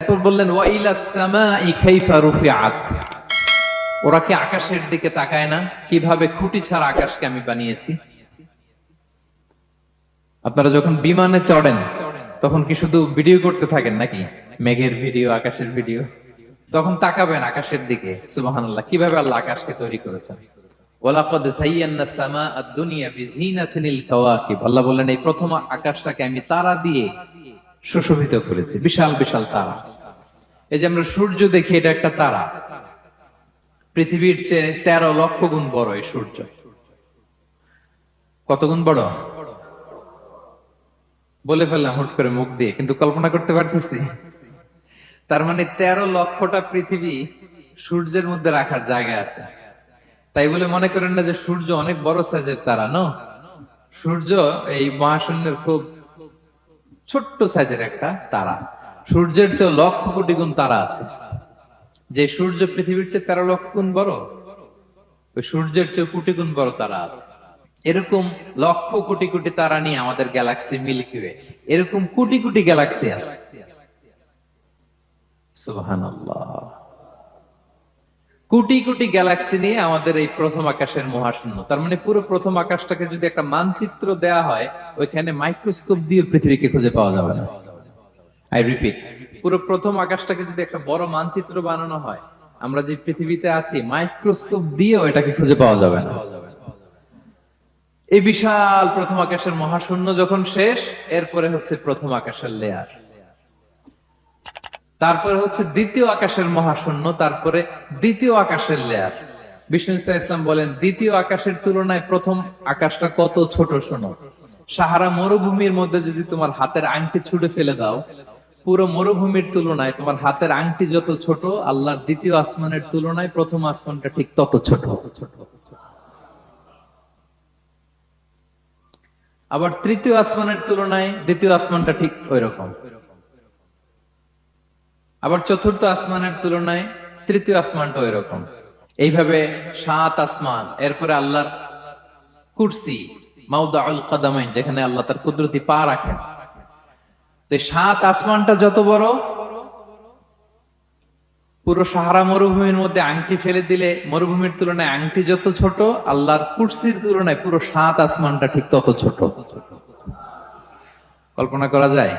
এরপর বললেন ওয়া ইলাস সামাই কাইফা রুফিআত, ওরা কি আকাশের দিকে তাকায় না কিভাবে খুঁটি ছাড়া আকাশকে আমি বানিয়েছি। আপনারা যখন বিমানে চড়েন তখন কি শুধু ভিডিও করতে থাকেন নাকি, মেঘের ভিডিও, আকাশের ভিডিও? তখন তাকাবেন আকাশের দিকে, সুবহানাল্লাহ, কিভাবে আল্লাহ আকাশকে তৈরি করেছেন। ওয়ালাকাদ যায়্যানা সামাআদ দুনিয়া বিজিনাতিল কাওয়াকিব, আল্লাহ বলেন এই প্রথম আকাশটাকে আমি তারা দিয়ে সুশোভিত করেছি, বিশাল বিশাল তারা। এই যে আমরা সূর্য দেখি, এটা একটা তারা, পৃথিবীর চেয়ে 13 লক্ষ গুণ বড় এই সূর্য। কত গুণ বড় বলে ফেললাম হুট করে মুখ দিয়ে, কিন্তু কল্পনা করতে পারতেছি। তার মানে 13 লক্ষটা পৃথিবী সূর্যের মধ্যে রাখার জায়গা আছে। তাই বলে মনে করেন না যে সূর্য অনেক বড় সাইজের তারা, ন। সূর্য এই মহাশূন্যের খুব ছোট্ট সাইজের একটা তারা। সূর্যের চেয়ে লক্ষ কোটি গুণ তারা আছে। যে সূর্য পৃথিবীর চেয়ে 13 লক্ষ গুণ বড়, ওই সূর্যের চেয়ে কোটি গুণ বড় তারা আছে। এরকম লক্ষ কোটি কোটি তারা নিয়ে আমাদের গ্যালাক্সি মিল্কি ওয়ে, এরকম কোটি কোটি গ্যালাক্সি আছে। সুবহানাল্লাহ, কোটি কোটি গ্যালাক্সি নিয়ে আমাদের এই প্রথম আকাশের মহাশূন্য। তার মানে পুরো প্রথম আকাশটাকে যদি একটা মানচিত্র দেয়া হয়, ওইখানে মাইক্রোস্কোপ দিয়ে পৃথিবীকে খুঁজে পাওয়া যাবে না। আই রিপিট, পুরো প্রথম আকাশটাকে যদি একটা বড় মানচিত্র বানানো হয়, আমরা যে পৃথিবীতে আছি, মাইক্রোস্কোপ দিয়েও এটাকে খুঁজে পাওয়া যাবে না। এই বিশাল প্রথম আকাশের মহাশূন্য যখন শেষ, এরপরে হচ্ছে প্রথম আকাশের লেয়ার, তারপরে হচ্ছে দ্বিতীয় আকাশের মহাশূন্য, তারপরে দ্বিতীয় আকাশের লেয়ার। বিষ্ণু ইসলাম বলেন দ্বিতীয় আকাশের তুলনায় প্রথম আকাশটা কত ছোট শোনো। সাহারা মরুভূমির মধ্যে যদি তোমার হাতের আংটি ছুঁড়ে ফেলে দাও, পুরো মরুভূমির তুলনায় তোমার হাতের আংটি যত ছোট, আল্লাহর দ্বিতীয় আসমানের তুলনায় প্রথম আসমানটা ঠিক তত ছোট। আবার তৃতীয় আসমানের তুলনায় দ্বিতীয় আসমানটা ঠিক ওই রকম। আবার চতুর্থ আসমানের তুলনায় তৃতীয় আসমানটা ওই রকম। এইভাবে 7 আসমান, এরপরে আল্লাহর কুরসি, মাওদাউল কদামাইন, যেখানে আল্লাহ তার কুদরতি পা রাখেন। তো 7 আসমানটা যত বড়, পুরো সাহারা মরুভূমির মধ্যে আংটি ফেলে দিলে মরুভূমির তুলনায় আংটি যত ছোট, আল্লাহর কুরসির তুলনায় পুরো 7 আসমানটা ঠিক তত ছোট। কল্পনা করা যায়?